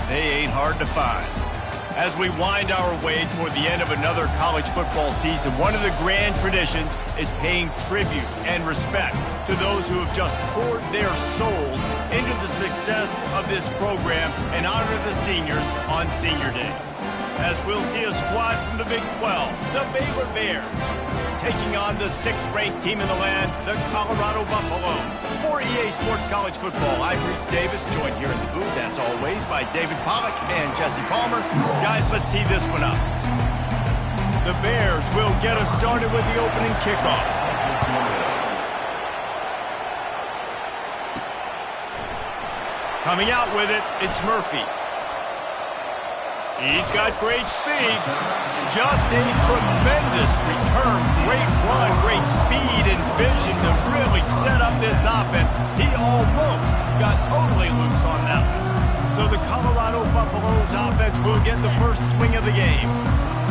They ain't hard to find. As we wind our way toward the end of another college football season, one of the grand traditions is paying tribute and respect to those who have just poured their souls into the success of this program and honor the seniors on Senior Day. As we'll see a squad from the Big 12, the Baylor Bears, taking on the 6th-ranked team in the land, the Colorado Buffaloes. For EA Sports College Football, I'm Reese Davis, joined here in the booth, as always, by David Pollack and Jesse Palmer. Guys, let's tee this one up. The Bears will get us started with the opening kickoff. Coming out with it, it's Murphy. He's got great speed. Just a tremendous return. Great run, great speed and vision to really set up this offense. He almost got totally loose on that one. So the Colorado Buffaloes offense will get the first swing of the game.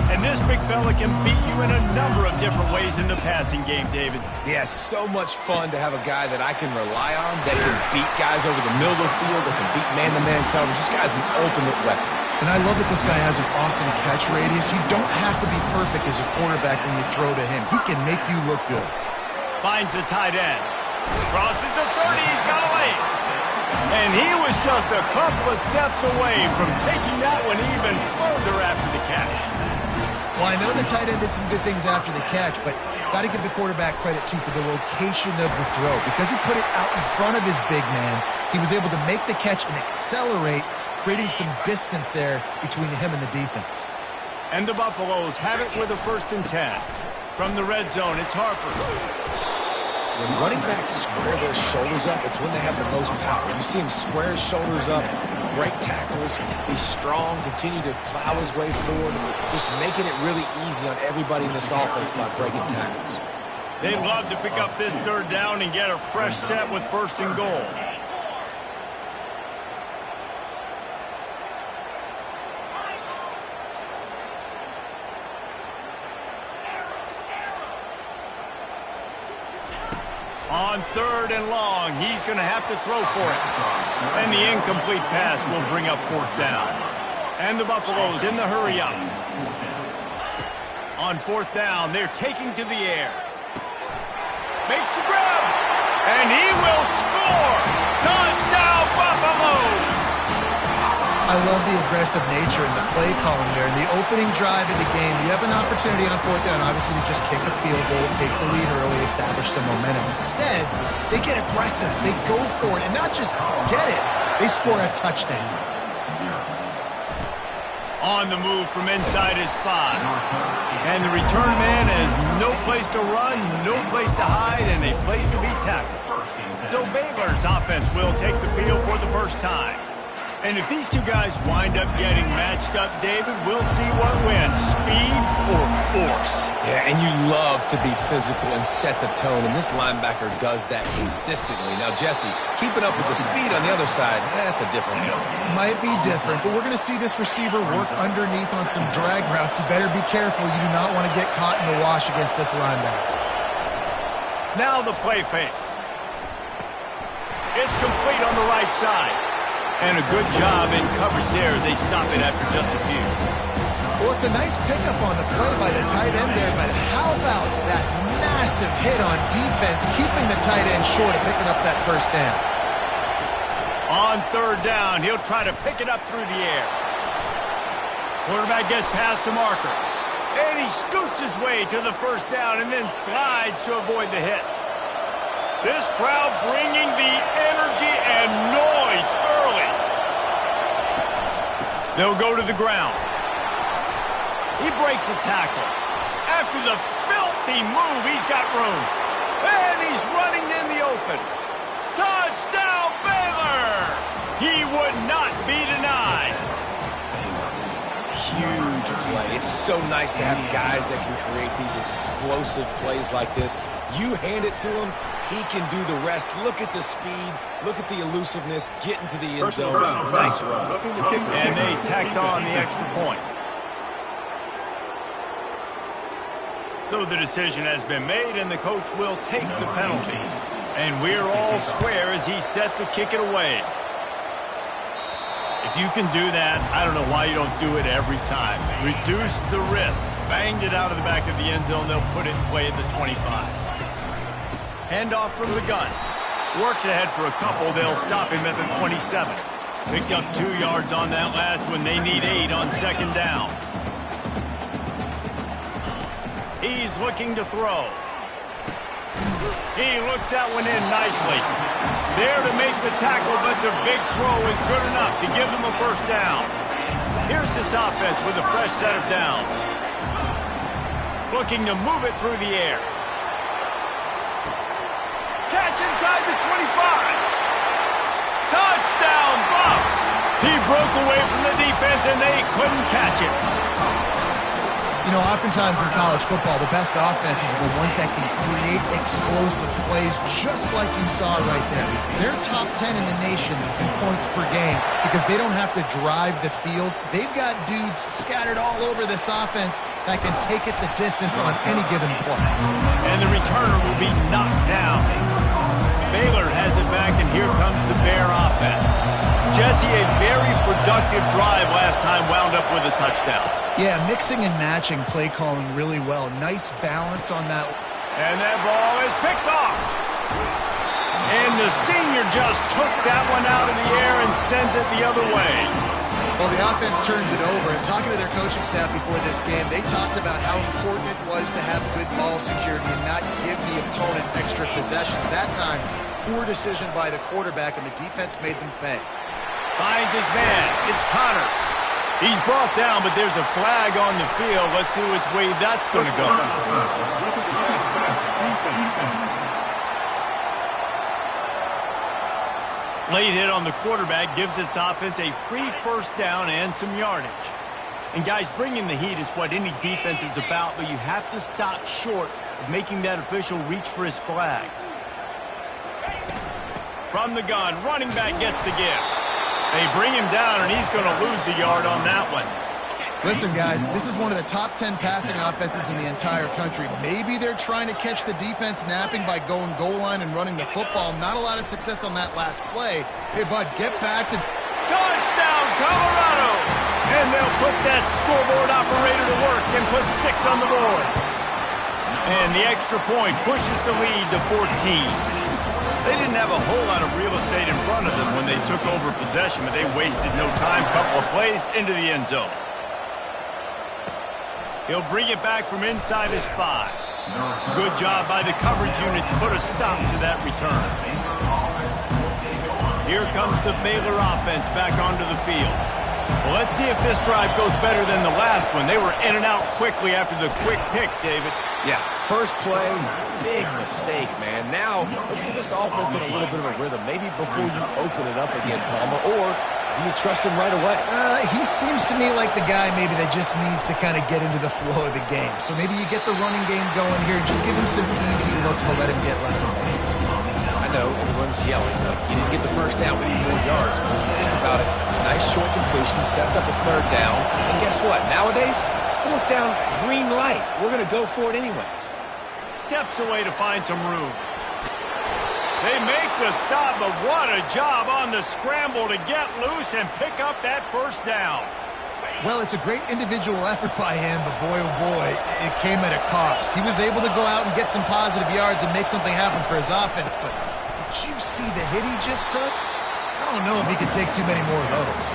And this big fella can beat you in a number of different ways in the passing game, David. Yeah, so much fun to have a guy that I can rely on, that can beat guys over the middle of the field, that can beat man-to-man coverage. This guy's the ultimate weapon. And I love that this guy has an awesome catch radius. You don't have to be perfect as a quarterback when you throw to him. He can make you look good. Finds the tight end. Crosses the 30. He's got away. And he was just a couple of steps away from taking that one even further after the catch. Well, I know the tight end did some good things after the catch, but got to give the quarterback credit, too, for the location of the throw. Because he put it out in front of his big man, he was able to make the catch and accelerate, creating some distance there between him and the defense. And the Buffaloes have it with a 1st and 10. From the red zone, it's Harper. When running backs square their shoulders up, it's when they have the most power. You see him square his shoulders up, break tackles, be strong, continue to plow his way forward, just making it really easy on everybody in this offense by breaking tackles. They'd love to pick up this 3rd down and get a fresh set with 1st and goal. On 3rd and long, he's going to have to throw for it. And the incomplete pass will bring up 4th down. And the Buffaloes in the hurry up. On 4th down, they're taking to the air. Makes the grab. And he will score. Touchdown, Buffaloes. I love the aggressive nature in the play calling there. In the opening drive of the game, you have an opportunity on 4th down, obviously, to just kick a field goal, take the lead early, establish some momentum. Instead, they get aggressive. They go for it. And not just get it, they score a touchdown. On the move from inside his 5. And the return man has no place to run, no place to hide, and a place to be tackled. So Baylor's offense will take the field for the first time. And if these two guys wind up getting matched up, David, we'll see what wins, speed or force. Yeah, and you love to be physical and set the tone, and this linebacker does that consistently. Now, Jesse, keeping up with the speed on the other side, that's a different animal. Might be different, but we're going to see this receiver work underneath on some drag routes. You better be careful. You do not want to get caught in the wash against this linebacker. Now the play fake. It's complete on the right side. And a good job in coverage there as they stop it after just a few. Well, it's a nice pickup on the play by the tight end there, but how about that massive hit on defense, keeping the tight end short of picking up that 1st down? On 3rd down, he'll try to pick it up through the air. Quarterback gets past the marker. And he scoots his way to the 1st down and then slides to avoid the hit. This crowd bringing the energy and noise early. They'll go to the ground. He breaks a tackle. After the filthy move, he's got room. And he's running in the open. Touchdown, Baylor! He would not be denied. Huge play. It's so nice to have guys that can create these explosive plays like this. You hand it to him, he can do the rest. Look at the speed. Look at the elusiveness. Get into the end zone. Nice run. And they tacked on the extra point. So the decision has been made, and the coach will take the penalty. And we're all square as he's set to kick it away. If you can do that, I don't know why you don't do it every time. Reduce the risk. Banged it out of the back of the end zone. They'll put it in play at the 25. Handoff from the gun. Works ahead for a couple. They'll stop him at the 27. Picked up 2 yards on that last one. They need 8 on second down. He's looking to throw. He looks that one in nicely. There to make the tackle, but the big throw is good enough to give them a first down. Here's this offense with a fresh set of downs. Looking to move it through the air. Catch inside the 25. Touchdown, Buffs! He broke away from the defense, and they couldn't catch him. You know, oftentimes in college football, the best offenses are the ones that can create explosive plays, just like you saw right there. They're top 10 in the nation in points per game because they don't have to drive the field. They've got dudes scattered all over this offense that can take it the distance on any given play. And the returner will be knocked down. Baylor has it back, and here comes the Bear offense. Jesse, a very productive drive last time, wound up with a touchdown. Yeah, mixing and matching play calling really well. Nice balance on that. And that ball is picked off. And the senior just took that one out of the air and sends it the other way. Well, the offense turns it over. And talking to their coaching staff before this game, they talked about how important it was to have good ball security and not give the opponent extra possessions. That time, poor decision by the quarterback, and the defense made them pay. Finds his man. It's Connors. He's brought down, but there's a flag on the field. Let's see which way that's going to go. Late hit on the quarterback gives this offense a free first down and some yardage. And guys, bringing the heat is what any defense is about, but you have to stop short of making that official reach for his flag. From the gun, running back gets the gift. They bring him down, and he's going to lose a yard on that one. Listen, guys, this is one of the top 10 passing offenses in the entire country. Maybe they're trying to catch the defense napping by going goal line and running the football. Not a lot of success on that last play. Hey, bud, get back to... Touchdown, Colorado! And they'll put that scoreboard operator to work and put 6 on the board. And the extra point pushes the lead to 14. They didn't have a whole lot of real estate in front of them when they took over possession, but they wasted no time. Couple of plays into the end zone. He'll bring it back from inside his 5. Good job by the coverage unit to put a stop to that return. Here comes the Baylor offense back onto the field. Well, let's see if this drive goes better than the last one. They were in and out quickly after the quick pick, David. Yeah, first play, big mistake, man. Now, let's get this offense in a little bit of a rhythm. Maybe before you open it up again, Palmer, or do you trust him right away? He seems to me like the guy maybe that just needs to kind of get into the flow of the game. So maybe you get the running game going here and just give him some easy looks to let him get left. I know, everyone's yelling. Like, you didn't get the first down, we need more yards. Think about it. Nice short completion, sets up a third down. And guess what? Nowadays, fourth down, green light. We're going to go for it anyways. Steps away to find some room. They make the stop, but what a job on the scramble to get loose and pick up that first down. Well, it's a great individual effort by him, but boy, oh boy, it came at a cost. He was able to go out and get some positive yards and make something happen for his offense, but did you see the hit he just took? I don't know if he can take too many more of those.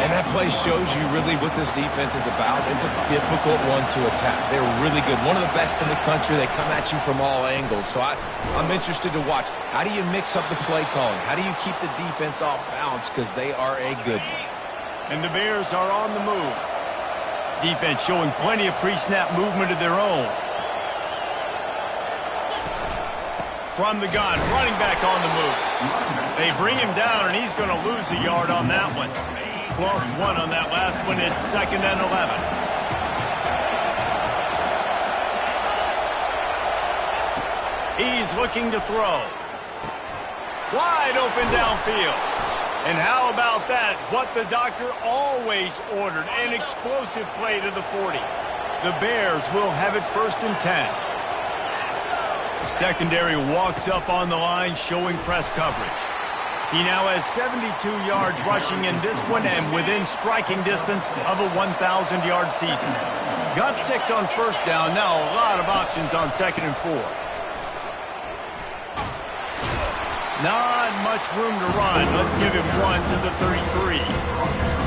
And that play shows you really what this defense is about. It's a difficult one to attack. They're really good. One of the best in the country. They come at you from all angles. So I'm interested to watch. How do you mix up the play calling? How do you keep the defense off balance? Because they are a good one. And the Bears are on the move. Defense showing plenty of pre-snap movement of their own. From the gun, running back on the move. They bring him down, and he's going to lose a yard on that one. Lost 1 on that last one. It's 2nd and 11. He's looking to throw. Wide open downfield. And how about that? What the doctor always ordered, an explosive play to the 40. The Bears will have it 1st and 10. The secondary walks up on the line, showing press coverage. He now has 72 yards rushing in this one and within striking distance of a 1,000-yard season. Got 6 on first down. Now a lot of options on 2nd and 4. Not much room to run. Let's give him 1 to the 33.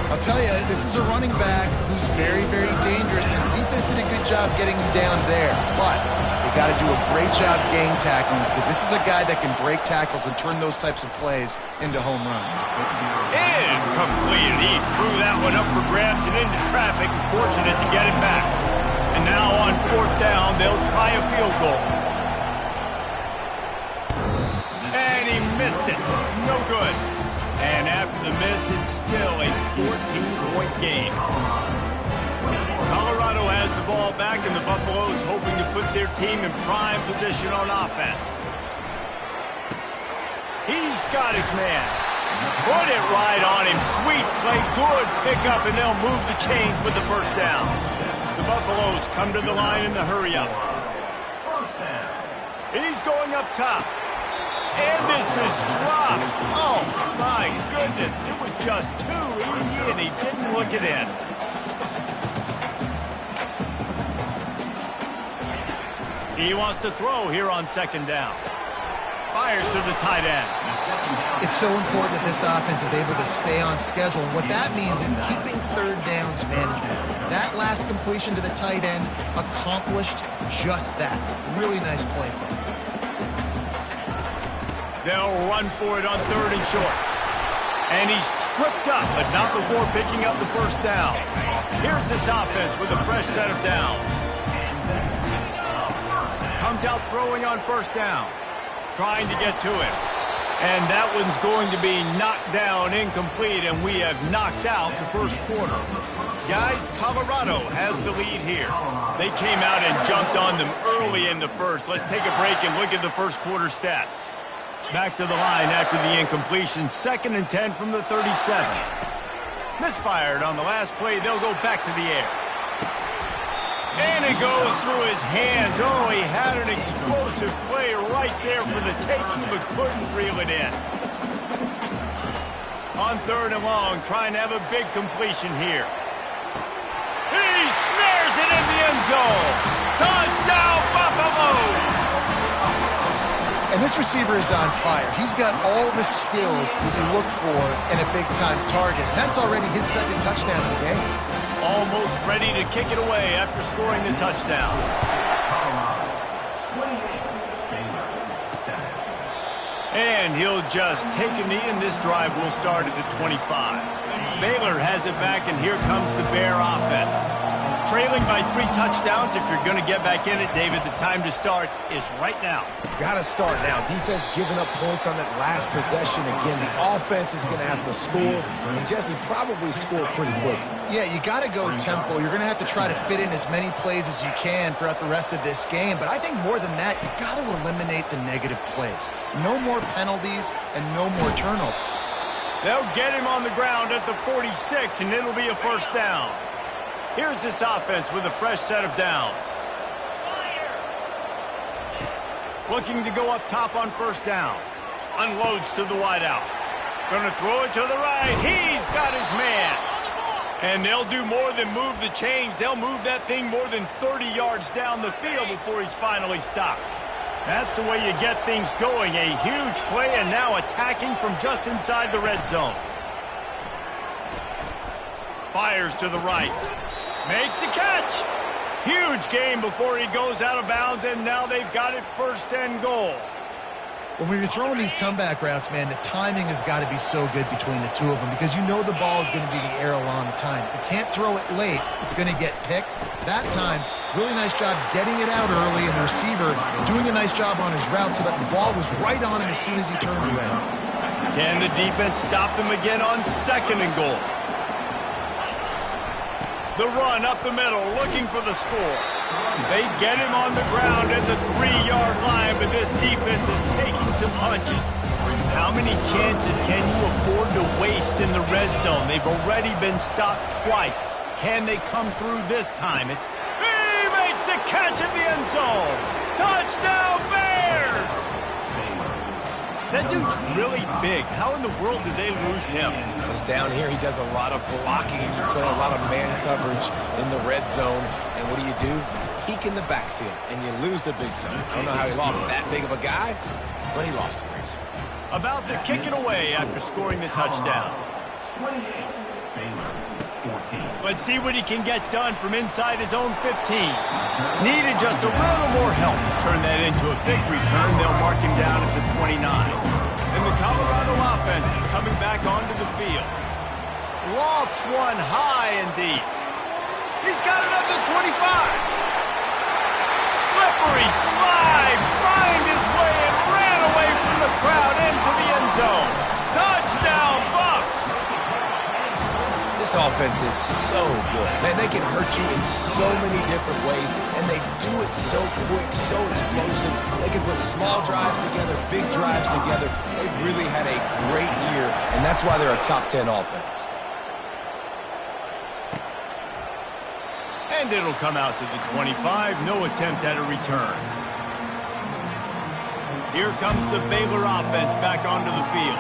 I'll tell you, this is a running back who's very, very dangerous, and the defense did a good job getting him down there. But they got to do a great job gang tackling, because this is a guy that can break tackles and turn those types of plays into home runs. Incomplete. He threw that one up for grabs and into traffic. Fortunate to get it back. And now on 4th down, they'll try a field goal. And he missed it. No good. And after the miss, it's still a 14-point game. Colorado has the ball back, and the Buffaloes hoping to put their team in prime position on offense. He's got his man. Put it right on him. Sweet play. Good pickup, and they'll move the chains with the first down. The Buffaloes come to the line in the hurry-up. He's going up top. And this is dropped. Oh, my goodness. It was just too easy, and he didn't look it in. He wants to throw here on 2nd down. Fires to the tight end. It's so important that this offense is able to stay on schedule. And what that means is keeping 3rd downs management. That last completion to the tight end accomplished just that. Really nice play. They'll run for it on 3rd and short. And he's tripped up, but not before picking up the first down. Here's this offense with a fresh set of downs. Comes out throwing on 1st down. Trying to get to him. And that one's going to be knocked down incomplete, and we have knocked out the first quarter. Guys, Colorado has the lead here. They came out and jumped on them early in the first. Let's take a break and look at the first quarter stats. Back to the line after the incompletion. 2nd and 10 from the 37. Misfired on the last play. They'll go back to the air. And it goes through his hands. Oh, he had an explosive play right there for the taking, but couldn't reel it in. On 3rd and long, trying to have a big completion here. He snares it in the end zone. Touchdown, Buffaloes! And this receiver is on fire. He's got all the skills that you look for in a big-time target. That's already his 2nd touchdown of the game. Almost ready to kick it away after scoring the touchdown. And he'll just take a knee, and this drive will start at the 25. Baylor has it back, and here comes the Bear offense. Trailing by 3 touchdowns. If you're going to get back in it, David, the time to start is right now. Got to start now. Defense giving up points on that last possession. Again, the offense is going to have to score, and Jesse probably scored pretty quickly. Yeah, you got to go tempo. You're going to have to try to fit in as many plays as you can throughout the rest of this game. But I think more than that, you got to eliminate the negative plays. No more penalties and no more turnovers. They'll get him on the ground at the 46, and it'll be a first down. Here's this offense with a fresh set of downs. Looking to go up top on 1st down. Unloads to the wideout. Gonna throw it to the right. He's got his man. And they'll do more than move the chains. They'll move that thing more than 30 yards down the field before he's finally stopped. That's the way you get things going. A huge play, and now attacking from just inside the red zone. Fires to the right. Makes the catch. Huge game before he goes out of bounds, and now they've got it 1st and goal. When you're throwing these comeback routes, man, the timing has got to be so good between the two of them, because you know the ball is going to be in the air a long time. You can't throw it late. It's going to get picked. That time, really nice job getting it out early, and the receiver doing a nice job on his route so that the ball was right on him as soon as he turned around. Can the defense stop them again on 2nd and goal? The run up the middle, looking for the score. They get him on the ground at the 3-yard line, but this defense is taking some punches. How many chances can you afford to waste in the red zone? They've already been stopped twice. Can they come through this time? He makes the catch in the end zone. Touchdown, Bears! That dude's really big. How in the world did they lose him? Because down here he does a lot of blocking and you play a lot of man coverage in the red zone. And what do? Peek in the backfield, and you lose the big fella. I don't know how he lost that big of a guy, but he lost the race. About to kick it away after scoring the touchdown. Let's see what he can get done from inside his own 15. Needed just a little more help to turn that into a big return. They'll mark him down at the 29. And the Colorado offense is coming back onto the field. Lofts one high and deep. He's got it up to 25. Slippery slide, find his way and ran away from the crowd into the end zone. Touchdown, Bucks! This offense is so good. Man, they can hurt you in so many different ways, and they do it so quick, so explosive. They can put small drives together, big drives together. They've really had a great year, and that's why they're a top 10 offense. And it'll come out to the 25. No attempt at a return. Here comes the Baylor offense back onto the field.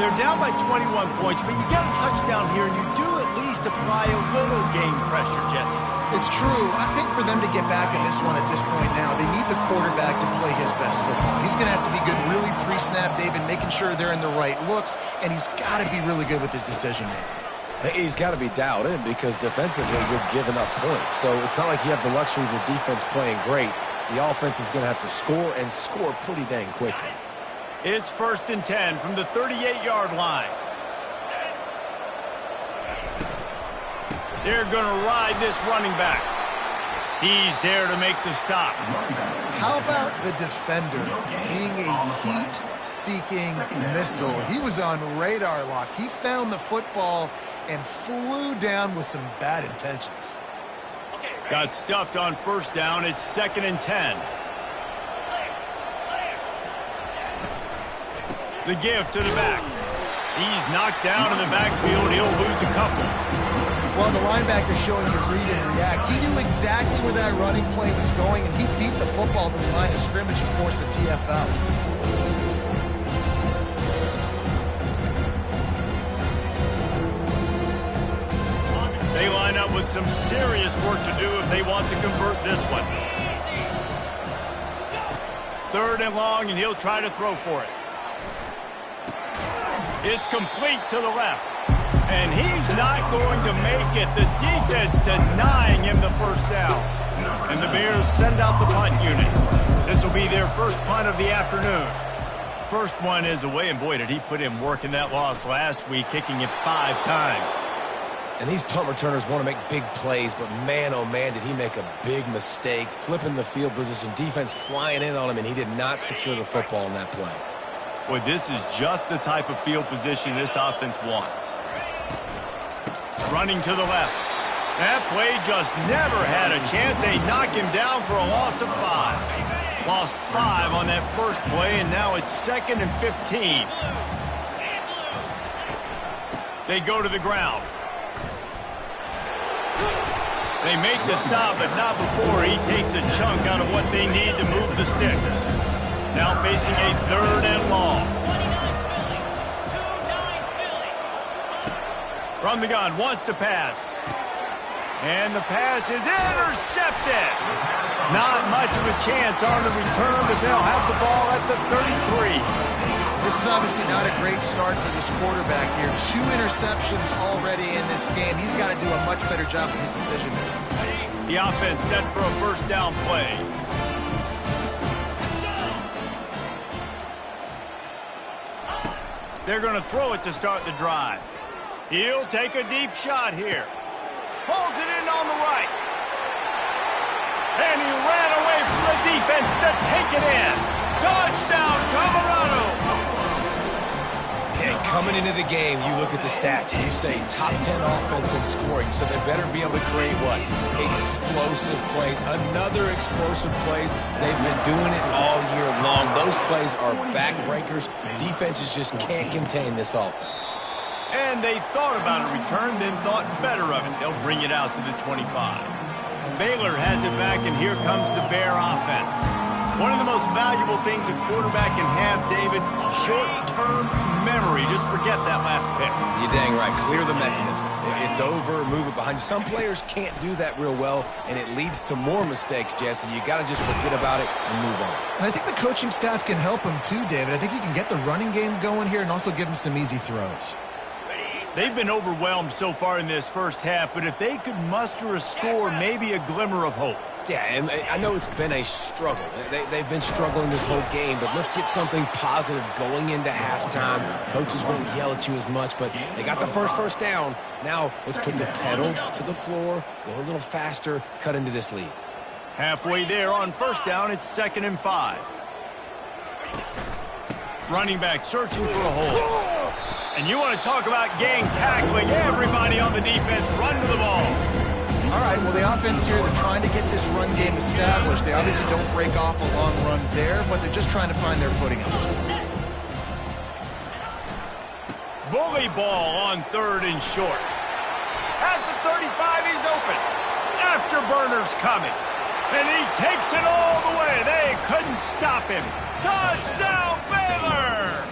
They're down by 21 points, but you get a touchdown here, and you do at least apply a little game pressure, Jesse. It's true. I think for them to get back in this one at this point now, they need the quarterback to play his best football. He's going to have to be good really pre-snap, David, making sure they're in the right looks, and he's got to be really good with his decision-making. He's got to be dialed in because defensively you're giving up points. So it's not like you have the luxury of your defense playing great. The offense is going to have to score and score pretty dang quickly. It's 1st and 10 from the 38-yard line. They're going to ride this running back. He's there to make the stop. How about the defender being a heat-seeking missile? He was on radar lock. He found the football and flew down with some bad intentions. Got stuffed on 1st down. It's 2nd and 10. The give to the back. He's knocked down in the backfield. He'll lose a couple. Well, the linebacker showing you read and react. He knew exactly where that running play was going, and he beat the football to the line of scrimmage and forced the TFL. They line up with some serious work to do if they want to convert this one. 3rd and long, and he'll try to throw for it. It's complete to the left. And he's not going to make it. The defense denying him the 1st down. And the Bears send out the punt unit. This will be their first punt of the afternoon. First one is away, and boy, did he put in work in that loss last week, kicking it 5 times. And these punt returners want to make big plays, but man, oh man, did he make a big mistake. Flipping the field position, defense flying in on him, and he did not secure the football in that play. Boy, this is just the type of field position this offense wants. Running to the left. That play just never had a chance. They knock him down for a loss of 5. Lost 5 on that first play, and now it's 2nd and 15. They go to the ground. They make the stop, but not before he takes a chunk out of what they need to move the sticks. Now facing a 3rd and long. From the gun, wants to pass. And the pass is intercepted. Not much of a chance on the return, but they'll have the ball at the 33. This is obviously not a great start for this quarterback here. 2 interceptions already in this game. He's got to do a much better job of his decision-making. The offense set for a 1st down play. They're going to throw it to start the drive. He'll take a deep shot here. Pulls it in on the right. And he ran away from the defense to take it in. Touchdown, Colorado! And coming into the game, you look at the stats and you say top 10 offense in scoring, so they better be able to create what? Explosive plays. Another explosive plays. They've been doing it all year long. Those plays are backbreakers. Defenses just can't contain this offense. And they thought about a return, then thought better of it. They'll bring it out to the 25. Baylor has it back, and here comes the Bear offense. One of the most valuable things a quarterback can have, David, short-term memory. Just forget that last pick. You're dang right. Clear the mechanism. It's over, move it behind you. Some players can't do that real well, and it leads to more mistakes, Jesse. You got to just forget about it and move on. And I think the coaching staff can help him too, David. I think you can get the running game going here and also give him some easy throws. They've been overwhelmed so far in this first half, but if they could muster a score, maybe a glimmer of hope. Yeah, and I know it's been a struggle. They've been struggling this whole game, but let's get something positive going into halftime. Coaches won't yell at you as much, but they got the first down. Now let's put the pedal to the floor, go a little faster, cut into this lead. Halfway there on first down, it's 2nd and 5. Running back searching for a hole. And you want to talk about gang tackling. Everybody on the defense run to the ball. All right, well, the offense here, they're trying to get this run game established. They obviously don't break off a long run there, but they're just trying to find their footing at this point. Bully ball on 3rd and short. At the 35, he's open. Afterburner's coming. And he takes it all the way. They couldn't stop him. Touchdown, Baylor!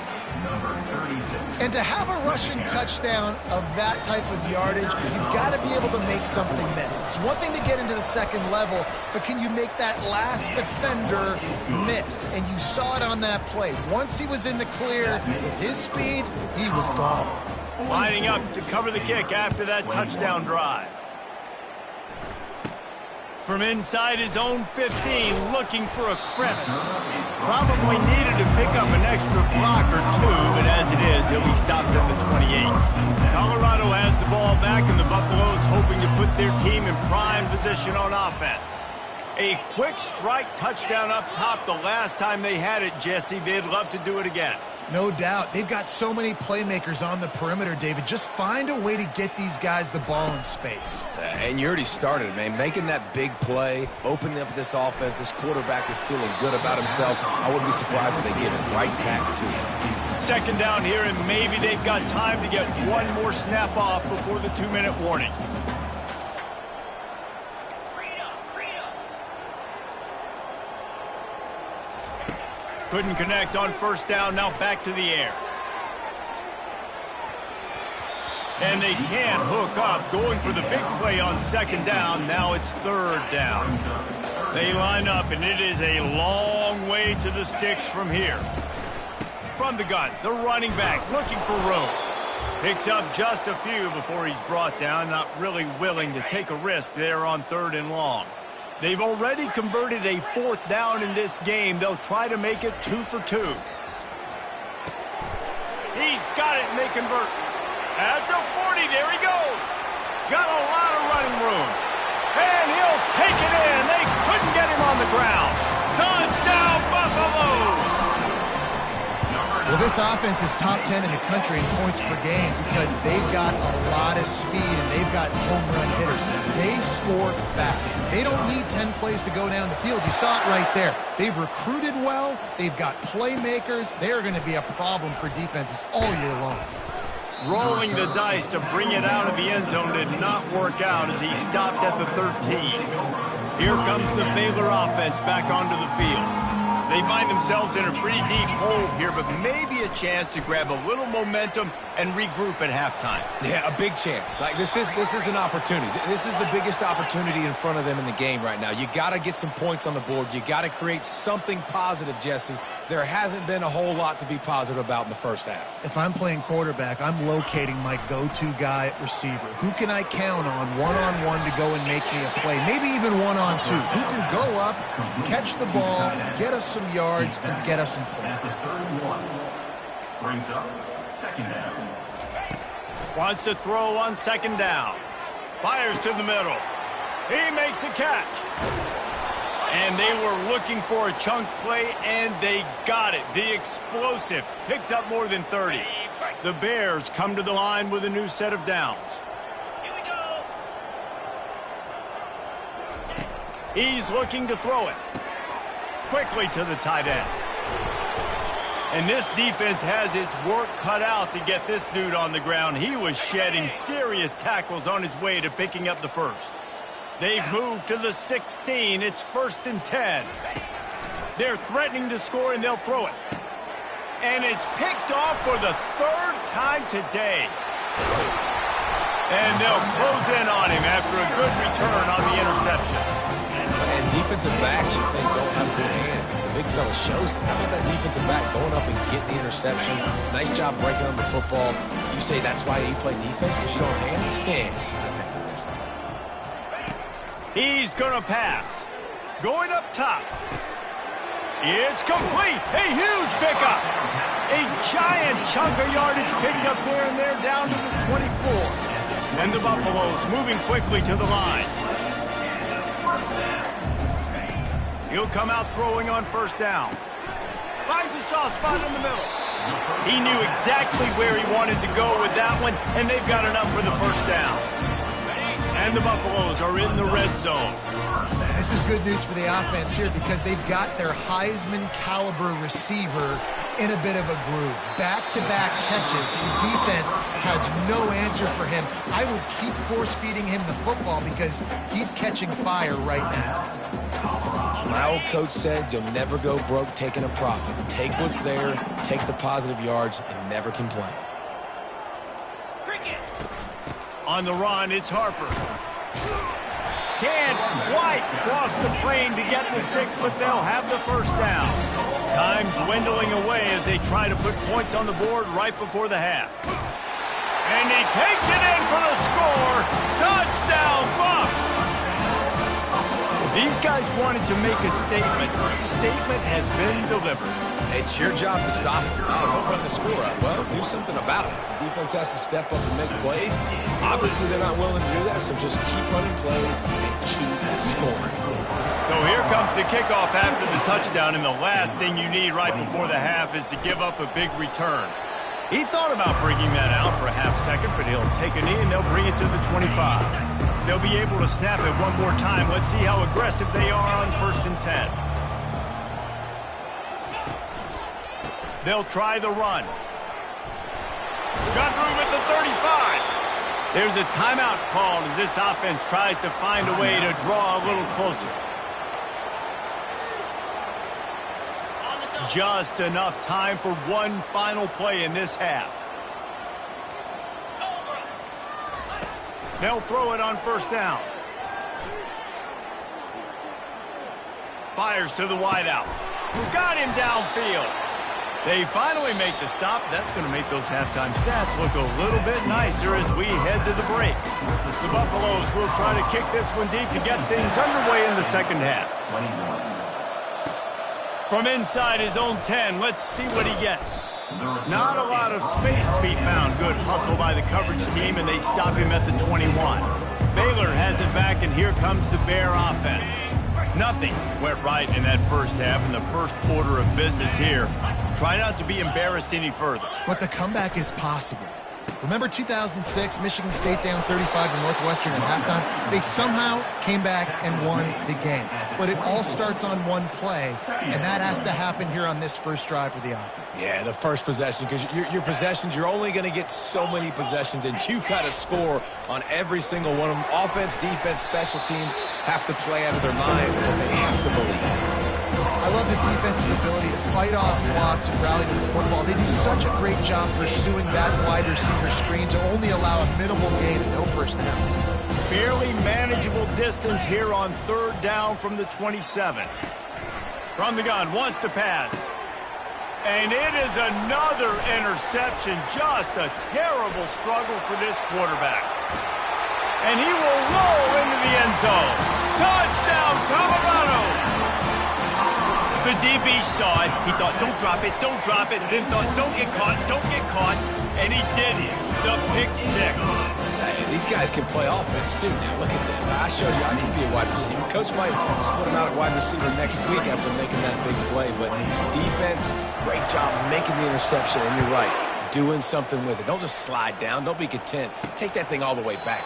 And to have a rushing touchdown of that type of yardage, you've got to be able to make something miss. It's one thing to get into the second level, but can you make that last defender miss? And you saw it on that play. Once he was in the clear, with his speed, he was gone. Lining up to cover the kick after that touchdown drive. From inside his own 15, looking for a crevice. Probably needed to pick up an extra block or two, but as it is, he'll be stopped at the 28. Colorado has the ball back, and the Buffaloes hoping to put their team in prime position on offense. A quick strike touchdown up top the last time they had it, Jesse. They'd love to do it again. No doubt. They've got so many playmakers on the perimeter, David. Just find a way to get these guys the ball in space. And you already started, man. Making that big play, opening up this offense. This quarterback is feeling good about himself. I wouldn't be surprised if they get it right back to him. 2nd down here, and maybe they've got time to get one more snap off before the 2-minute warning. Couldn't connect on first down, now back to the air. And they can't hook up, going for the big play on 2nd down. Now it's 3rd down. They line up, and it is a long way to the sticks from here. From the gun, the running back looking for room. Picks up just a few before he's brought down, not really willing to take a risk there on 3rd and long. They've already converted a 4th down in this game. They'll try to make it 2 for 2. He's got it, and they convert. At the 40, there he goes. Got a lot of running room. And he'll take it in. They couldn't get him on the ground. Touchdown, Buffaloes! Well, this offense is top 10 in the country in points per game because they've got a lot of speed and they've got home run hitters. They score fast. They don't need 10 plays to go down the field. You saw it right there. They've recruited well. They've got playmakers. They're going to be a problem for defenses all year long. Rolling the dice to bring it out of the end zone did not work out as he stopped at the 13. Here comes the Baylor offense back onto the field. They find themselves in a pretty deep hole here, but maybe a chance to grab a little momentum and regroup at halftime. Yeah, a big chance. Like this is an opportunity. This is the biggest opportunity in front of them in the game right now. You got to get some points on the board. You got to create something positive, Jesse. There hasn't been a whole lot to be positive about in the first half. If I'm playing quarterback, I'm locating my go-to guy at receiver. Who can I count on one-on-one to go and make me a play? Maybe even one-on-two. Who can go up, catch the ball, get us some yards, and get us some points. Brings up 2nd down. Wants to throw on 2nd down. Fires to the middle. He makes a catch. And they were looking for a chunk play, and they got it. The explosive picks up more than 30. The Bears come to the line with a new set of downs. Here we go. He's looking to throw it. Quickly to the tight end. And this defense has its work cut out to get this dude on the ground. He was shedding serious tackles on his way to picking up the first. They've moved to the 16. It's 1st and 10. They're threatening to score, and they'll throw it. And it's picked off for the third time today. And they'll close in on him after a good return on the interception. And defensive backs, you think, don't have good hands. The big fella shows them. How about that defensive back going up and getting the interception? Nice job breaking on the football. You say that's why you play defense, because you don't have hands? Yeah. He's going to pass. Going up top. It's complete. A huge pickup. A giant chunk of yardage picked up there, and they're down to the 24. And the Buffaloes moving quickly to the line. He'll come out throwing on first down. Finds a soft spot in the middle. He knew exactly where he wanted to go with that one, and they've got enough for the first down. And the Buffaloes are in the red zone. This is good news for the offense here because they've got their Heisman-caliber receiver in a bit of a groove. Back-to-back catches. The defense has no answer for him. I would keep force-feeding him the football because he's catching fire right now. My old coach said you'll never go broke taking a profit. Take what's there, take the positive yards, and never complain. On the run, it's Harper. Can't quite cross the plane to get the 6, but they'll have the first down. Time dwindling away as they try to put points on the board right before the half. And he takes it in for the score. Touchdown, Bucs! These guys wanted to make a statement. Statement has been delivered. It's your job to stop it. Don't run the score up. Well, do something about it. The defense has to step up and make plays. Obviously, they're not willing to do that, so just keep running plays and keep scoring. So here comes the kickoff after the touchdown, and the last thing you need right before the half is to give up a big return. He thought about bringing that out for a half second, but he'll take a knee and they'll bring it to the 25. They'll be able to snap it one more time. Let's see how aggressive they are on 1st and 10. They'll try the run. Got room at the 35. There's a timeout called as this offense tries to find a way to draw a little closer. Just enough time for one final play in this half. They'll throw it on first down. Fires to the wideout. Got him downfield. They finally make the stop. That's going to make those halftime stats look a little bit nicer as we head to the break. The Buffaloes will try to kick this one deep to get things underway in the second half. From inside his own 10, let's see what he gets. Not a lot of space to be found. Good hustle by the coverage team, and they stop him at the 21. Baylor has it back, and here comes the Bear offense. Nothing went right in that first half, and the first order of business here. Try not to be embarrassed any further. But the comeback is possible. Remember 2006, Michigan State down 35 to Northwestern at halftime? They somehow came back and won the game. But it all starts on one play, and that has to happen here on this first drive for the offense. Yeah, the first possession, because your possessions, you're only going to get so many possessions, and you got to score on every single one of them. Offense, defense, special teams have to play out of their mind, but they have to believe. I love this defense's ability to fight off blocks and rally to the football. They do such a great job pursuing that wide receiver screen to only allow a minimal gain and no first down. Fairly manageable distance here on 3rd down from the 27. From the gun, wants to pass. And it is another interception. Just a terrible struggle for this quarterback. And he will roll into the end zone. Touchdown, Colorado! The DB saw it. He thought, don't drop it, don't drop it. Then thought, don't get caught, don't get caught. And he did it. The pick 6. Hey, these guys can play offense, too. Now, look at this. I showed you I can be a wide receiver. Coach might split him out at wide receiver next week after making that big play. But defense, great job making the interception. And you're right, doing something with it. Don't just slide down. Don't be content. Take that thing all the way back.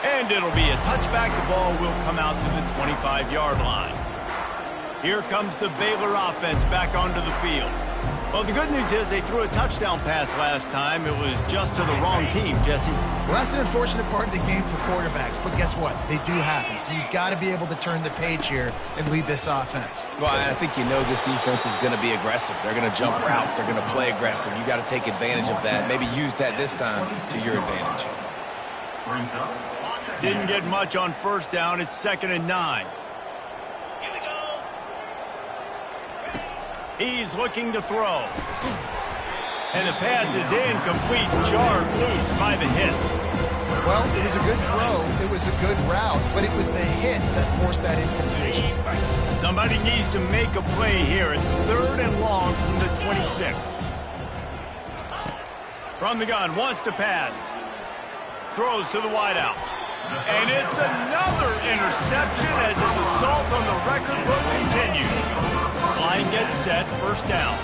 And it'll be a touchback. The ball will come out to the 25-yard line. Here comes the Baylor offense back onto the field. Well, the good news is they threw a touchdown pass last time. It was just to the wrong team, Jesse. Well, that's an unfortunate part of the game for quarterbacks, but guess what? They do happen, so you've got to be able to turn the page here and lead this offense. Well, I think you know this defense is going to be aggressive. They're going to jump routes. They're going to play aggressive. You got to take advantage of that. Maybe use that this time to your advantage. Didn't get much on first down. It's 2nd and 9. He's looking to throw. And the pass is incomplete, jarred loose by the hit. Well, it was a good throw. It was a good route, but it was the hit that forced that incompletion. Somebody needs to make a play here. It's 3rd and long from the 26. From the gun, wants to pass. Throws to the wideout. And it's another interception as his assault on the record book continues. Line gets set, first down.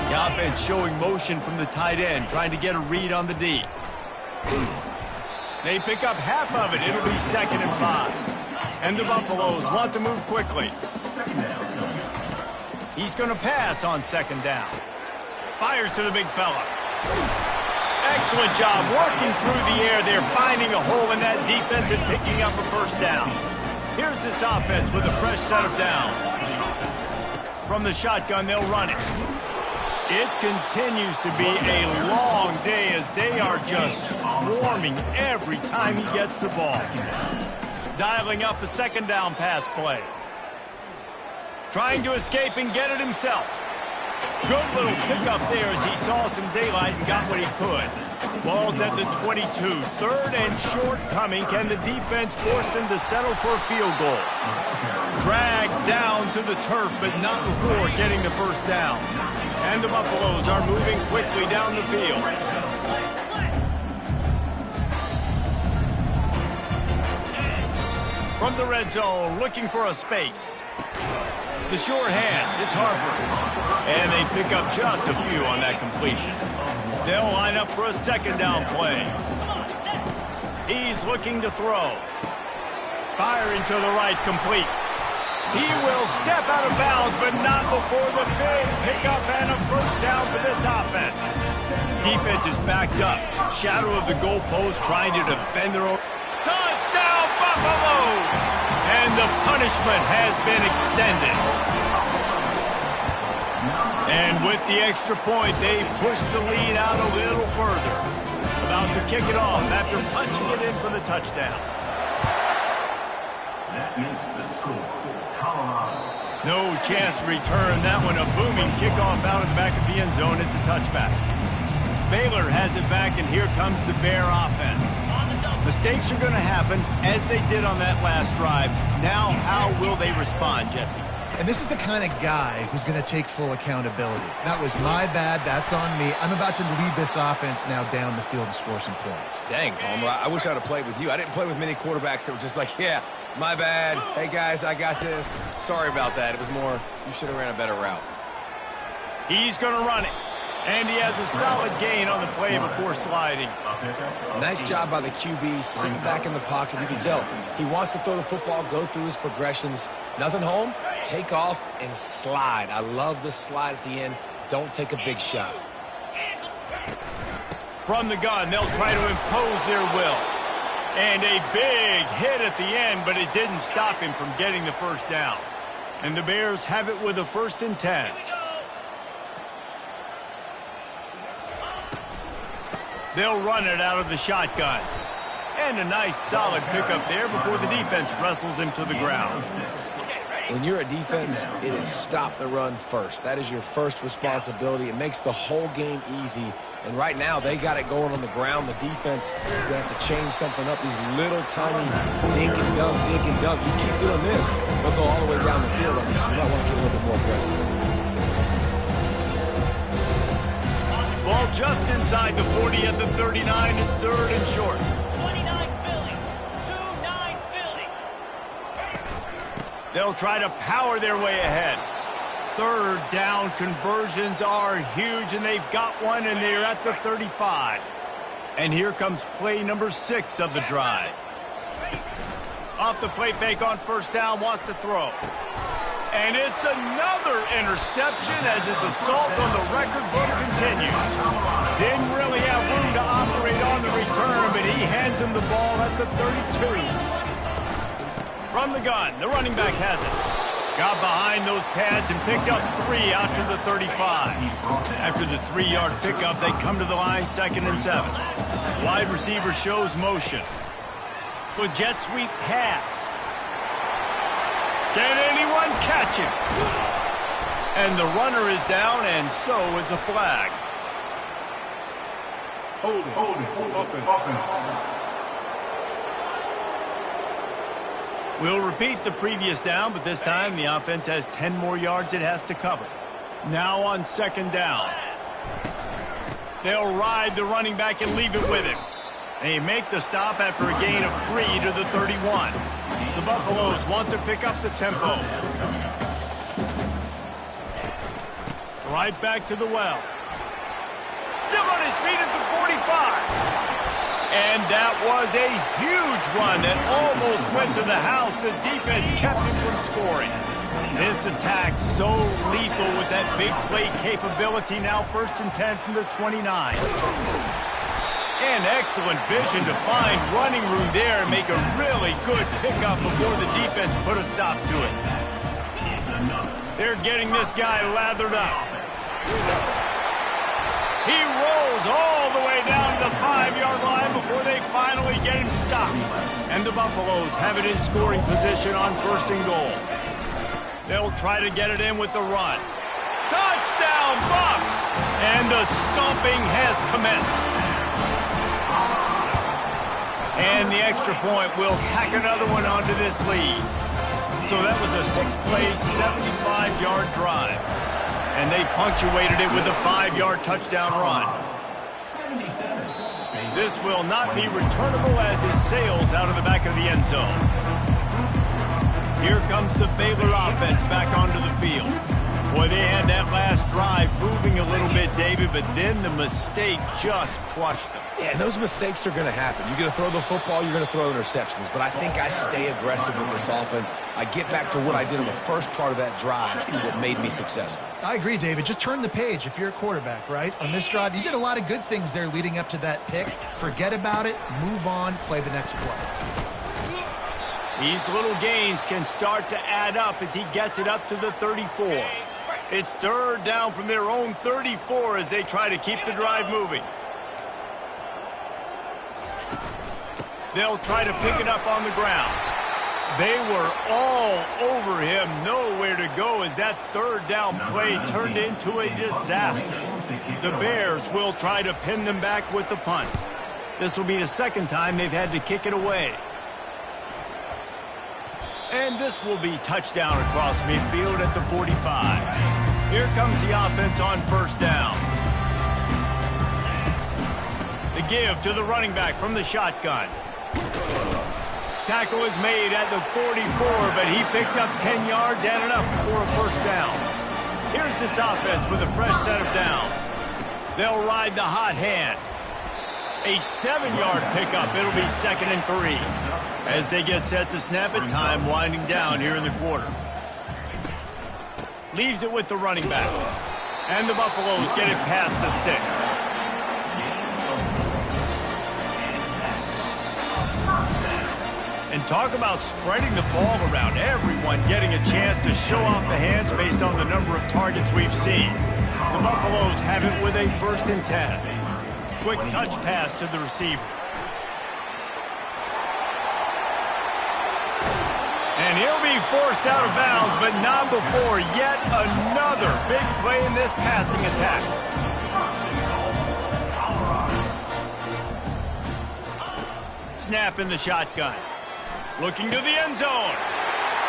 The offense showing motion from the tight end, trying to get a read on the D. They pick up half of it. It'll be 2nd and 5. And the Buffaloes want to move quickly. He's going to pass on 2nd down. Fires to the big fella. Excellent job working through the air. They're finding a hole in that defense and picking up a first down. Here's this offense with a fresh set of downs. From the shotgun, they'll run it. It continues to be a long day as they are just swarming every time he gets the ball. Dialing up a 2nd down pass play. Trying to escape and get it himself. Good little pickup there as he saw some daylight and got what he could. Ball's at the 22. 3rd and short coming. Can the defense force them to settle for a field goal? Dragged down to the turf, but not before getting the first down. And the Buffaloes are moving quickly down the field. From the red zone, looking for a space. The sure hands, it's Harper. And they pick up just a few on that completion. They'll line up for a 2nd down play. He's looking to throw. Firing to the right, complete. He will step out of bounds, but not before the big pickup and a first down for this offense. Defense is backed up. Shadow of the goalpost trying to defend their own. Touchdown, Buffaloes! And the punishment has been extended. And with the extra point, they push the lead out a little further. About to kick it off after punching it in for the touchdown. That makes the score. Colorado. No chance to return. That one a booming kickoff out of the back of the end zone. It's a touchback. Baylor has it back, and here comes the Bear offense. Mistakes are going to happen, as they did on that last drive. Now, how will they respond, Jesse? And this is the kind of guy who's going to take full accountability. That was my bad. That's on me. I'm about to lead this offense now down the field and score some points. Dang, Palmer, I wish I'd have played with you. I didn't play with many quarterbacks that were just like, yeah, my bad. Hey, guys, I got this. Sorry about that. It was more, you should have ran a better route. He's going to run it. And he has a solid gain on the play before sliding. Nice job by the QB, sitting back in the pocket. You can tell he wants to throw the football, go through his progressions. Nothing home, take off and slide. I love the slide at the end. Don't take a big shot. From the gun, they'll try to impose their will. And a big hit at the end, but it didn't stop him from getting the first down. And the Bears have it with a 1st and 10. They'll run it out of the shotgun. And a nice solid pickup there before the defense wrestles him to the ground. When you're a defense, it is stop the run first. That is your first responsibility. It makes the whole game easy. And right now, they got it going on the ground. The defense is going to have to change something up. These little tiny dink and dunk, dink and dunk. You keep doing this, they'll go all the way down the field on you, so you might want to get a little bit more aggressive. Ball just inside the 40 at the 39. It's 3rd and short. 29 Philly. 2-9 Philly. They'll try to power their way ahead. 3rd down conversions are huge, and they've got one, and they're at the 35. And here comes play number 6 of the drive. Off the play fake on first down, wants to throw. And it's another interception as his assault on the record book continues. Didn't really have room to operate on the return, but he hands him the ball at the 32. From the gun, the running back has it. Got behind those pads and picked up 3 out to the 35. After the 3-yard pickup, they come to the line 2nd and 7. Wide receiver shows motion. Good jet sweep pass. Can anyone catch him? And the runner is down, and so is a flag. Hold it. Offense. We'll repeat the previous down, but this time the offense has 10 more yards it has to cover. Now on 2nd down. They'll ride the running back and leave it with him. They make the stop after a gain of 3 to the 31. The Buffaloes want to pick up the tempo. Right back to the well. Still on his feet at the 45. And that was a huge run that almost went to the house. The defense kept him from scoring. This attack so lethal with that big play capability. Now 1st and 10 from the 29. And excellent vision to find running room there and make a really good pickup before the defense put a stop to it. They're getting this guy lathered up. He rolls all the way down to the 5-yard line before they finally get him stopped. And the Buffaloes have it in scoring position on 1st and goal. They'll try to get it in with the run. Touchdown, Bucs! And the stomping has commenced. And the extra point will tack another one onto this lead. So that was a 6-play, 75-yard drive. And they punctuated it with a 5-yard touchdown run. This will not be returnable as it sails out of the back of the end zone. Here comes the Baylor offense back onto the field. Boy, they had that last drive moving a little bit, David, but then the mistake just crushed them. Yeah, and those mistakes are going to happen. You're going to throw the football, you're going to throw interceptions. But I think I stay aggressive with this offense. I get back to what I did on the first part of that drive and what made me successful. I agree, David. Just turn the page if you're a quarterback, right? On this drive, you did a lot of good things there leading up to that pick. Forget about it, move on, play the next play. These little gains can start to add up as he gets it up to the 34. It's 3rd down from their own 34 as they try to keep the drive moving. They'll try to pick it up on the ground. They were all over him, nowhere to go as that 3rd down play turned into a disaster. The Bears will try to pin them back with the punt. This will be the 2nd time they've had to kick it away. And this will be touchdown across midfield at the 45. Here comes the offense on 1st down. The give to the running back from the shotgun. Tackle is made at the 44, but he picked up 10 yards and enough for a 1st down. Here's this offense with a fresh set of downs. They'll ride the hot hand. A 7-yard pickup. It'll be 2nd and 3. As they get set to snap it, time winding down here in the quarter. Leaves it with the running back. And the Buffaloes get it past the sticks. And talk about spreading the ball around. Everyone getting a chance to show off the hands based on the number of targets we've seen. The Buffaloes have it with a 1st and 10. Quick touch pass to the receiver. And he'll be forced out of bounds, but not before yet another big play in this passing attack. Snap in the shotgun. Looking to the end zone.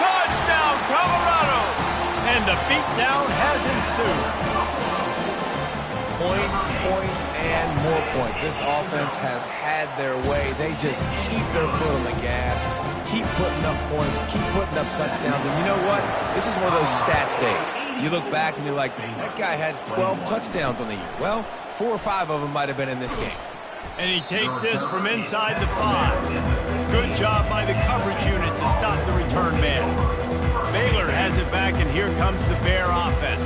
Touchdown, Colorado! And the beatdown has ensued. Points, and more points. This offense has had their way. They just keep their foot on the gas, keep putting up points, keep putting up touchdowns. And you know what? This is one of those stats days. You look back and you're like, that guy had 12 touchdowns on the year. Well, 4 or 5 of them might have been in this game. And he takes this from inside the 5. Good job by the coverage unit to stop the return man. Baylor has it back, and here comes the Bear offense.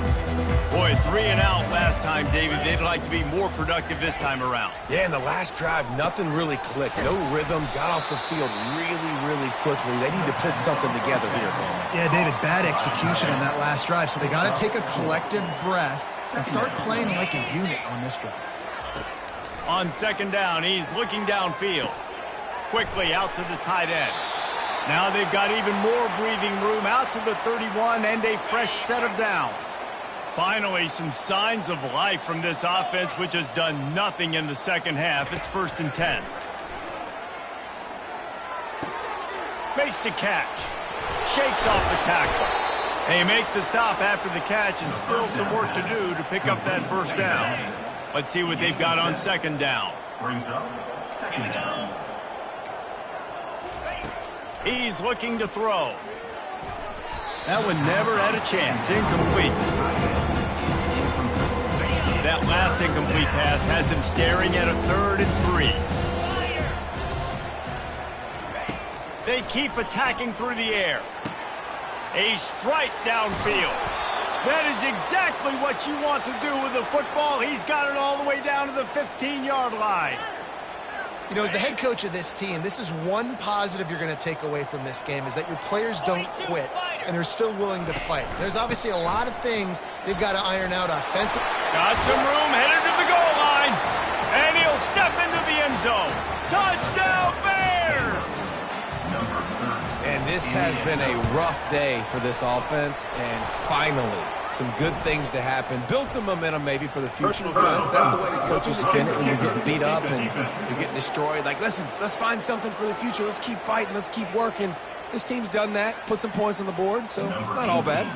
Boy, 3 and out last time, David. They'd like to be more productive this time around. Yeah, in the last drive, nothing really clicked. No rhythm, got off the field really quickly. They need to put something together here, Coleman. Yeah, David, bad execution on that last drive, so they got to take a collective breath and start playing like a unit on this drive. On second down, he's looking downfield. Quickly out to the tight end. Now they've got even more breathing room out to the 31 and a fresh set of downs. Finally, some signs of life from this offense, which has done nothing in the second half. It's 1st and 10. Makes the catch. Shakes off the tackle. They make the stop after the catch and still some work to do to pick up that first down. Let's see what they've got on second down. Brings up second down. He's looking to throw. That one never had a chance. Incomplete. That last incomplete pass has him staring at a 3rd and 3. They keep attacking through the air. A strike downfield. That is exactly what you want to do with the football. He's got it all the way down to the 15-yard line. You know, as the head coach of this team, this is one positive you're going to take away from this game, is that your players don't quit, and they're still willing to fight. There's obviously a lot of things they've got to iron out offensively. Got some room, headed to the goal line, and he'll step into the end zone. Touchdown, Bears! And this has been a rough day for this offense, and finally, some good things to happen. Build some momentum maybe for the future. That's the way the coaches spin it when you're getting beat up and you're getting destroyed. Like, listen, let's find something for the future. Let's keep fighting. Let's keep working. This team's done that, put some points on the board, so it's not all bad.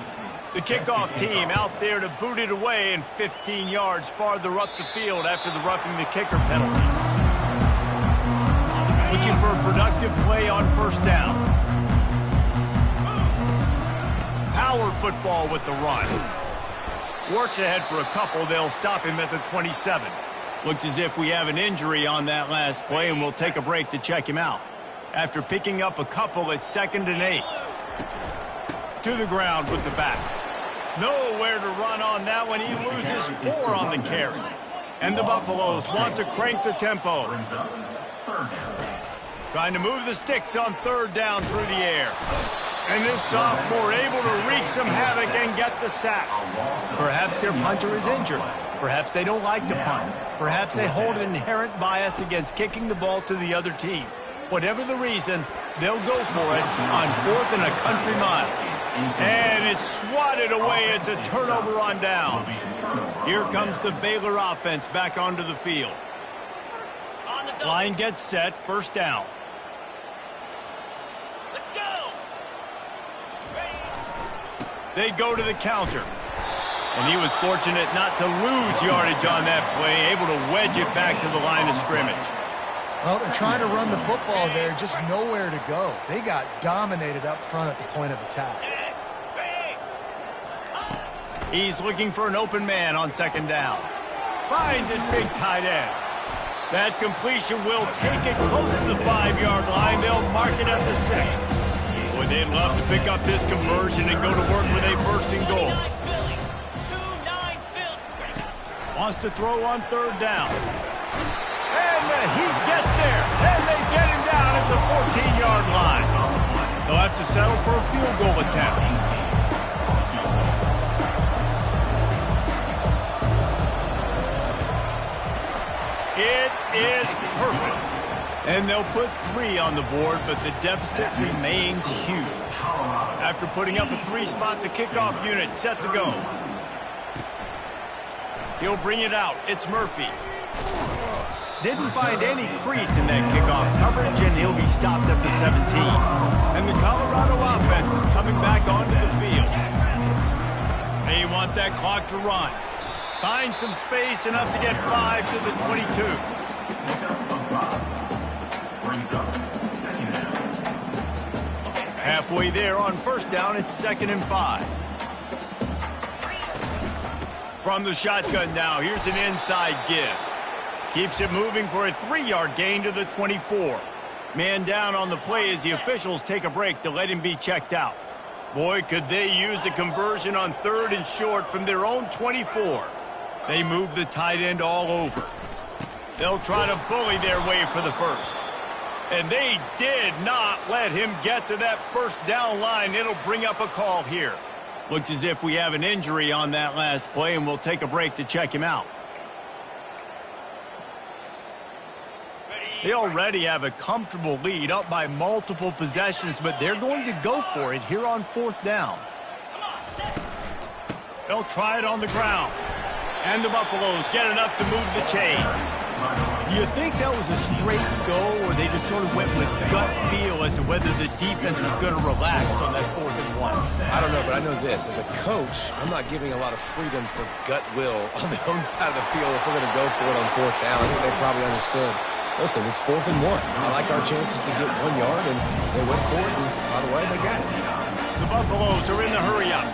The kickoff team out there to boot it away and 15 yards farther up the field after the roughing the kicker penalty. Looking for a productive play on first down. Power football with the run. Works ahead for a couple. They'll stop him at the 27. Looks as if we have an injury on that last play, and we'll take a break to check him out. After picking up a couple at 2nd and 8. To the ground with the back. Nowhere to run on that one. He loses 4 on the carry. And the Buffaloes want to crank the tempo. Trying to move the sticks on 3rd down through the air. And this sophomore able to wreak some havoc and get the sack. Perhaps their punter is injured. Perhaps they don't like to punt. Perhaps they hold an inherent bias against kicking the ball to the other team. Whatever the reason, they'll go for it on 4th and a country mile. And it's swatted away. It's a turnover on downs. Here comes the Baylor offense back onto the field. Line gets set, first down. They go to the counter. And he was fortunate not to lose yardage on that play, able to wedge it back to the line of scrimmage. Well, they're trying to run the football there, just nowhere to go. They got dominated up front at the point of attack. He's looking for an open man on second down. Finds his big tight end. That completion will take it close to the 5-yard line. They'll mark it at the 6. Boy, they'd love to pick up this conversion and go to work with a 1st and goal. Wants to throw on 3rd down. And the Heat gets there. And they get him down at the 14-yard line. They'll have to settle for a field goal attempt. It is perfect. And they'll put 3 on the board, but the deficit remains huge. After putting up a 3-spot, the kickoff unit set to go. He'll bring it out. It's Murphy. Didn't find any crease in that kickoff coverage, and he'll be stopped at the 17. And the Colorado offense is coming back onto the field. They want that clock to run. Find some space, enough to get 5 to the 22. Halfway there on first down, it's 2nd and 5. From the shotgun now, here's an inside give. Keeps it moving for a 3-yard gain to the 24. Man down on the play as the officials take a break to let him be checked out. Boy, could they use a conversion on 3rd and short from their own 24. They move the tight end all over. They'll try to bully their way for the first. And they did not let him get to that first down line. It'll bring up a call here. Looks as if we have an injury on that last play, and we'll take a break to check him out. They already have a comfortable lead, up by multiple possessions, but they're going to go for it here on 4th down. They'll try it on the ground. And the Buffaloes get enough to move the chains. Do you think that was a straight go, or they just sort of went with gut feel as to whether the defense was going to relax on that 4th and 1? I don't know, but I know this. As a coach, I'm not giving a lot of freedom for gut will on the own side of the field if we're going to go for it on 4th down. I think they probably understood. Listen, it's 4th and 1. I like our chances to get 1 yard, and they went for it, and by the way, they got it. The Buffaloes are in the hurry-up.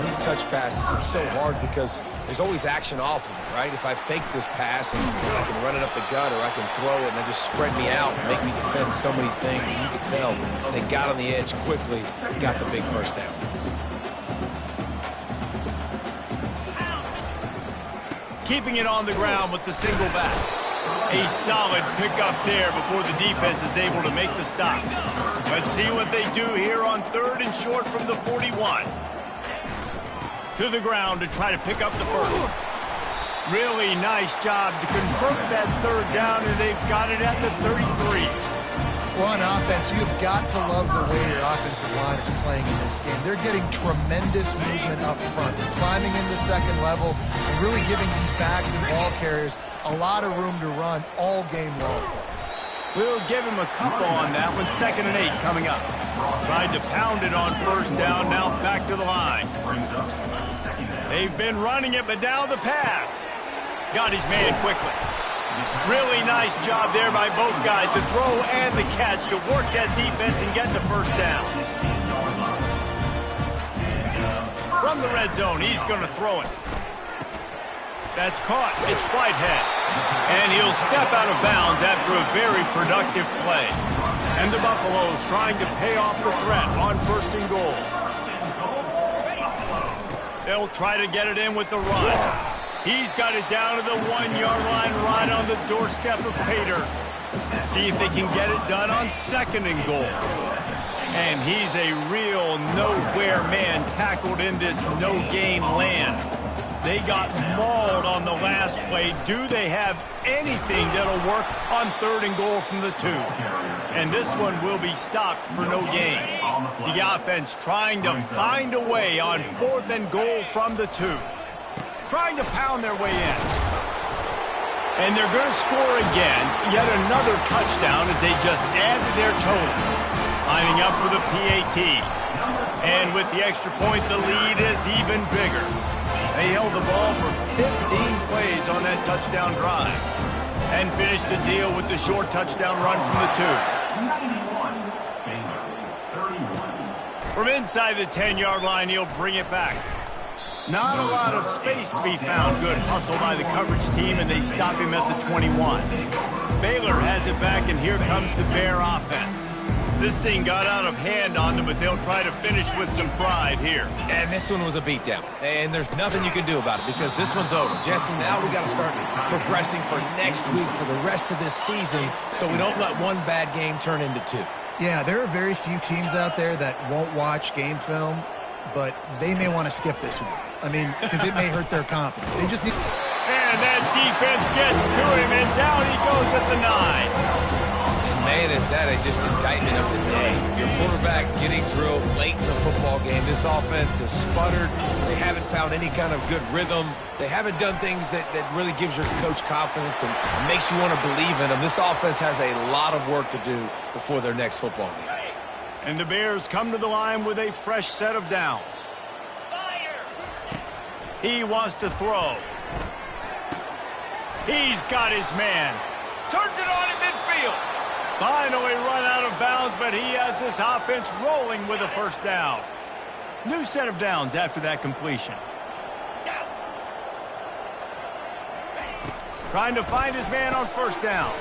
These touch passes, it's so hard because there's always action off of it, right? If I fake this pass and I can run it up the gut, or I can throw it and they just spread me out and make me defend so many things, and you can tell they got on the edge quickly, got the big first down. Keeping it on the ground with the single back. A solid pickup there before the defense is able to make the stop. Let's see what they do here on 3rd and short from the 41. To the ground to try to pick up the first. Really nice job to convert that 3rd down, and they've got it at the 33. Well, on offense, you've got to love the way your offensive line is playing in this game. They're getting tremendous movement up front, climbing in the second level, and really giving these backs and ball carriers a lot of room to run all game long. We'll give him a couple on that one. 2nd and 8 coming up. Tried to pound it on 1st down, now back to the line. They've been running it, but now the pass. Got his man quickly. Really nice job there by both guys, the throw and the catch, to work that defense and get the first down. From the red zone, he's going to throw it. That's caught. It's Whitehead. And he'll step out of bounds after a very productive play. And the Buffaloes trying to pay off the threat on 1st and goal. They'll try to get it in with the run. He's got it down to the 1-yard line, right on the doorstep of Pater. See if they can get it done on 2nd and goal. And he's a real nowhere man, tackled in this no-gain land. They got mauled on the last play. Do they have anything that'll work on 3rd and goal from the 2? And this one will be stopped for no gain. The offense trying to find a way on 4th and goal from the 2. Trying to pound their way in. And they're going to score again. Yet another touchdown as they just add to their total. Lining up for the PAT. And with the extra point, the lead is even bigger. They held the ball for 15 plays on that touchdown drive. And finished the deal with the short touchdown run from the 2. From inside the 10-yard line, he'll bring it back. Not a lot of space to be found. Good hustle by the coverage team, and they stop him at the 21. Baylor has it back, and here comes the Bear offense. This thing got out of hand on them, but they'll try to finish with some pride here. And this one was a beatdown. And there's nothing you can do about it because this one's over. Jesse, now we got to start progressing for next week for the rest of this season so we don't let one bad game turn into 2. Yeah, there are very few teams out there that won't watch game film, but they may want to skip this one. I mean, because it may hurt their confidence. They just need... And that defense gets to him, and down he goes at the 9. Man, is that just indictment of the day. Your quarterback getting drilled late in the football game. This offense has sputtered. They haven't found any kind of good rhythm. They haven't done things that really gives your coach confidence and makes you want to believe in them. This offense has a lot of work to do before their next football game. And the Bears come to the line with a fresh set of downs. He wants to throw. He's got his man. Turns it on in midfield. Finally run out of bounds, but he has this offense rolling with a first down. New set of downs after that completion. Trying to find his man on first down.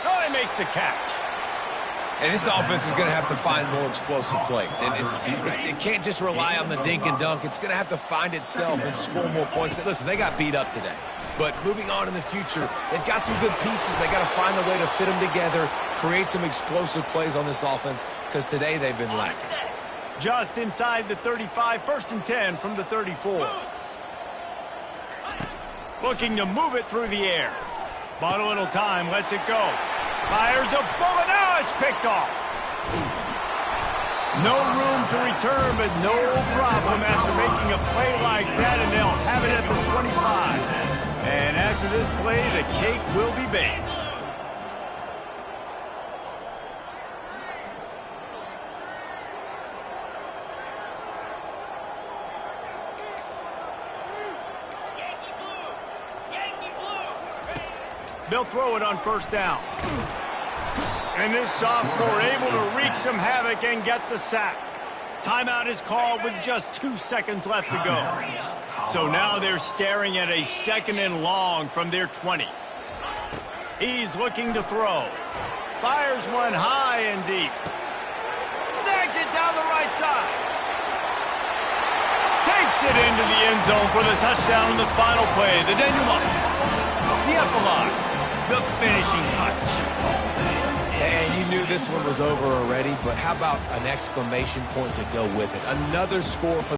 Oh, he makes the catch. And this offense is going to have to find more explosive plays. And it can't just rely on the dink and dunk. It's going to have to find itself and score more points. Listen, they got beat up today. But moving on in the future, they've got some good pieces. They got to find a way to fit them together, create some explosive plays on this offense, because today they've been lacking. Just inside the 35, 1st and 10 from the 34. Looking to move it through the air. Bought a little time, lets it go. Fires a bullet, now it's picked off. No room to return, but no problem after making a play like that, and they'll have it at the 25. And after this play, the cake will be baked. They'll throw it on 1st down. And this sophomore able to wreak some havoc and get the sack. Timeout is called with just 2 seconds left to go. So now they're staring at a 2nd and long from their 20. He's looking to throw. Fires one high and deep. Snags it down the right side. Takes it into the end zone for the touchdown in the final play. The denouement. The epilogue. The finishing touch. And you knew this one was over already, but how about an exclamation point to go with it? Another score for